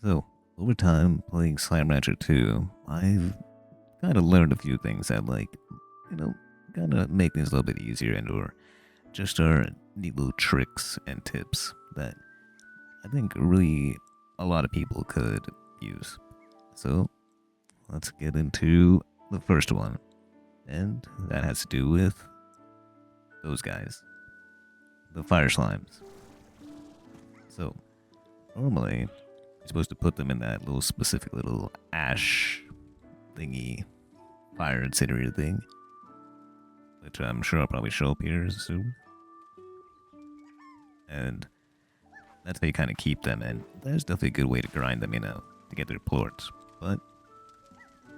So, over time, playing Slime Rancher 2, I've kind of learned a few things that, you know, kind of make things a little bit easier and or just are neat little tricks and tips that I think really a lot of people could use. So, let's get into the first one. And that has to do with those guys, the fire slimes. So, normally, you're supposed to put them in that little specific little ash thingy, fire incinerator thing, which I'm sure I'll probably show up here soon. And that's how you kind of keep them, and there's definitely a good way to grind them, to get their plorts. But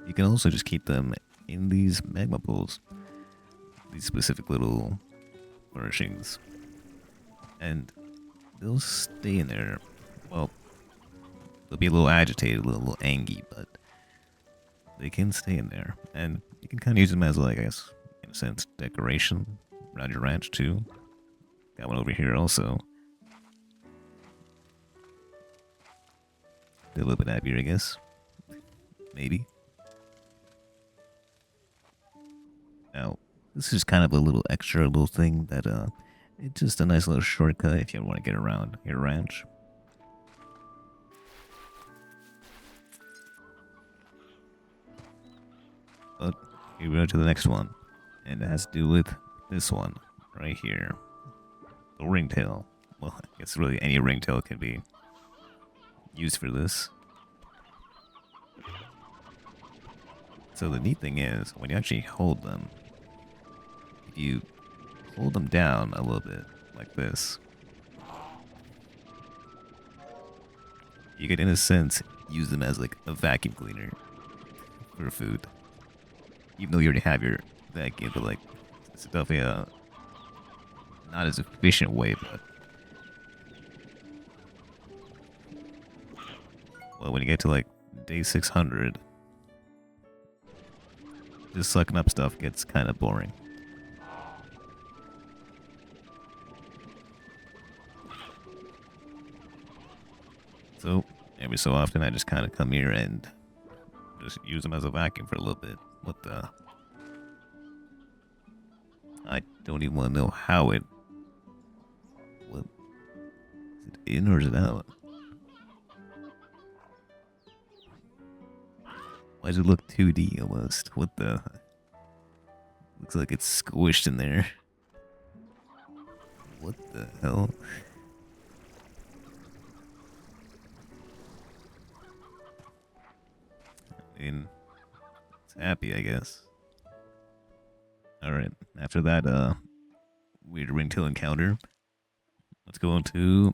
you can also just keep them in these magma pools, these specific little furnishings, and they'll stay in there. Well, they'll be a little agitated, a little angry, but they can stay in there, and you can kind of use them as, like, I guess, in a sense, decoration around your ranch too. Got one over here also. They're a little bit happier, I guess. Maybe. Now, this is kind of a little extra little thing that it's just a nice little shortcut if you want to get around your ranch. But here we go to the next one, and it has to do with this one right here, the ringtail. Well, I guess really any ringtail can be used for this. So the neat thing is, when you actually hold them, if you hold them down a little bit, like this, you could, in a sense, use them as like a vacuum cleaner for food. Even though you already have your vacuum, but like, it's definitely a not as efficient way, but well, when you get to like day 600, just sucking up stuff gets kind of boring. So every so often, I just kind of come here and just use them as a vacuum for a little bit. What the? I don't even want to know how it. What? Is it in or is it out? Why does it look 2D almost? What the? Looks like it's squished in there. What the hell? I mean, it's happy, I guess. Alright, after that weird ringtail encounter, let's go into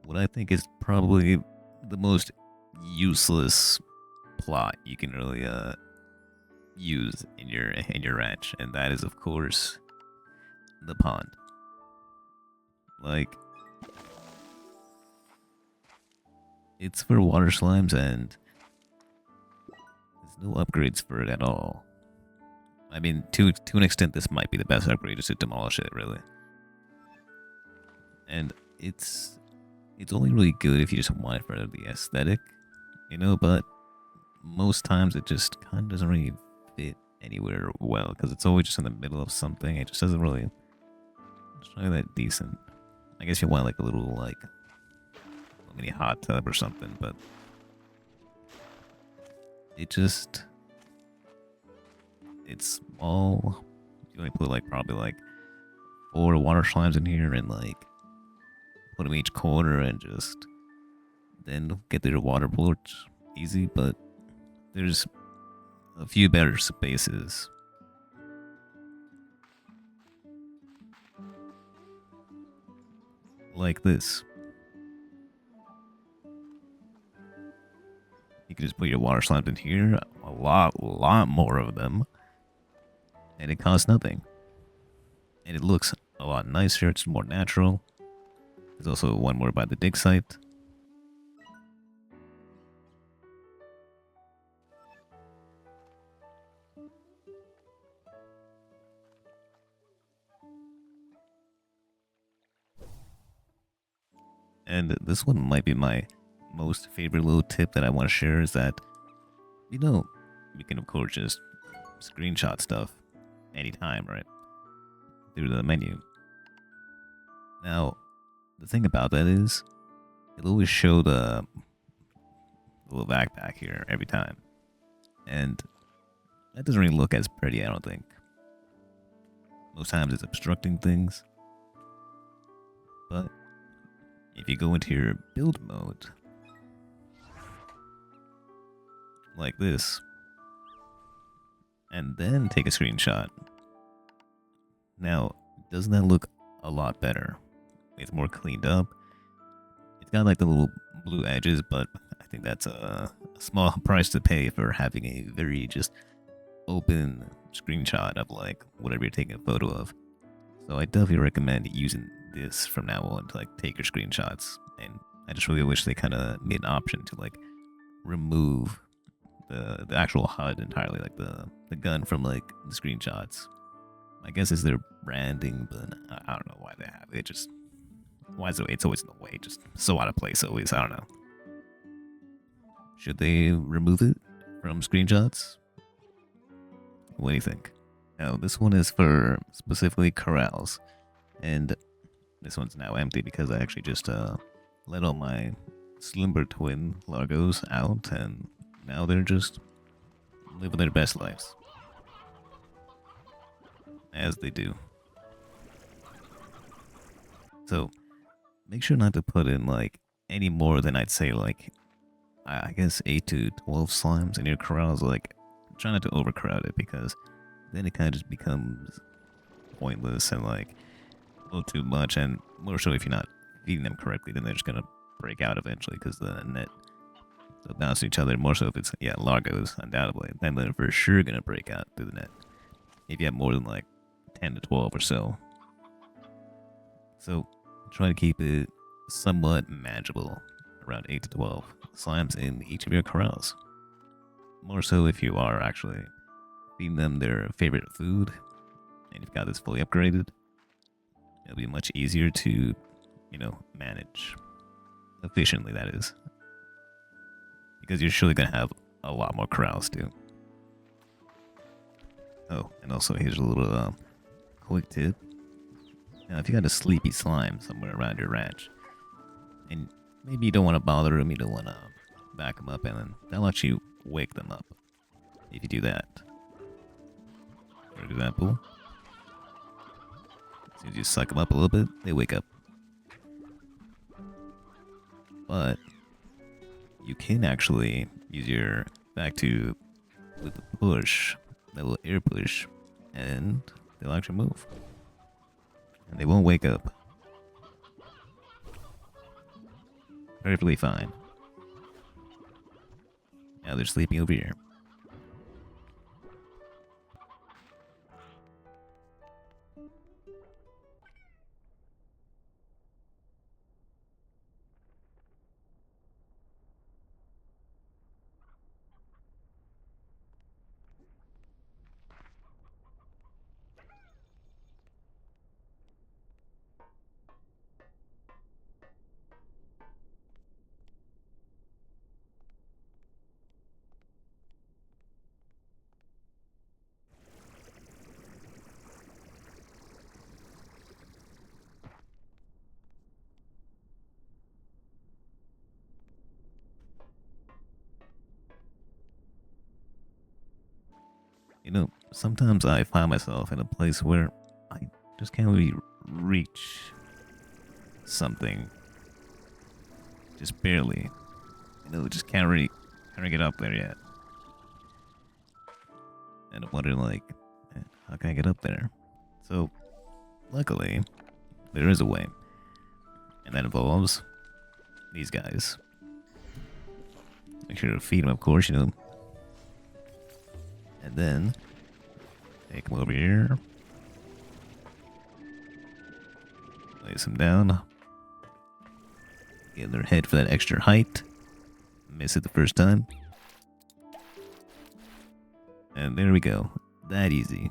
what I think is probably the most useless plot you can really use in your ranch, and that is, of course, the pond. Like, it's for water slimes, and there's no upgrades for it at all. I mean, to an extent, this might be the best upgrade, just to demolish it, really. And it's only really good if you just want it for the aesthetic, but most times it just kind of doesn't really fit anywhere well, because it's always just in the middle of something. It just doesn't really, it's not really that decent. I guess you want like a little mini hot tub or something, but it's small. You only put like probably like 4 water slimes in here, and like put them each corner, and just then get their water plorts easy. But there's a few better spaces. Like this. You can just put your water slimes in here, a lot more of them, and it costs nothing. And it looks a lot nicer, it's more natural. There's also one more by the dig site. And this one might be my most favorite little tip that I want to share is that, you know, you can of course just screenshot stuff anytime, right? Through the menu. Now, the thing about that is, it'll always show the little backpack here every time. And that doesn't really look as pretty, I don't think. Most times it's obstructing things. But if you go into your build mode, like this, and then take a screenshot, now, doesn't that look a lot better? It's more cleaned up. It's got like the little blue edges, but I think that's a small price to pay for having a very just open screenshot of like whatever you're taking a photo of. So I definitely recommend using this from now on to like take your screenshots. And I just really wish they kind of made an option to like remove the actual HUD entirely, like the gun from like the screenshots. I guess it's their branding, but I don't know why they have it. Just why is it's always in the way, just so out of place always. I don't know. Should they remove it from screenshots? What do you think? Now this one is for specifically corrals, and this one's now empty because I actually just let all my Slimber twin Largos out, and now they're just living their best lives. As they do. So, make sure not to put in like any more than I'd say like, I guess 8 to 12 slimes in your corrals. Like, try not to overcrowd it because then it kind of just becomes pointless and like a little too much. And more so if you're not feeding them correctly, then they're just gonna break out eventually because the net they'll bounce to each other. More so if it's Largos, undoubtedly, then they're for sure gonna break out through the net. If you have more than like 10 to 12 or so. So try to keep it somewhat manageable, around 8 to 12 slimes in each of your corrals. More so if you are actually feeding them their favorite food and you've got this fully upgraded, it'll be much easier to, manage efficiently, that is. Because you're surely going to have a lot more corrals too. Oh, and also here's a little quick tip. Now, if you got a sleepy slime somewhere around your ranch, and maybe you don't want to bother them, you don't want to back them up, and then that'll actually wake them up if you do that. For example, as soon as you suck them up a little bit, they wake up. But you can actually use your back to with the push, that little air push, and they'll actually move. And they won't wake up. Perfectly fine. Now they're sleeping over here. Sometimes I find myself in a place where I just can't really reach something. Just barely. Just can't really get up there yet. And I'm wondering, like, how can I get up there? So, luckily, there is a way. And that involves these guys. Make sure to feed them, of course, And then take them over here. Place them down. Get their head for that extra height. Miss it the first time. And there we go. That easy.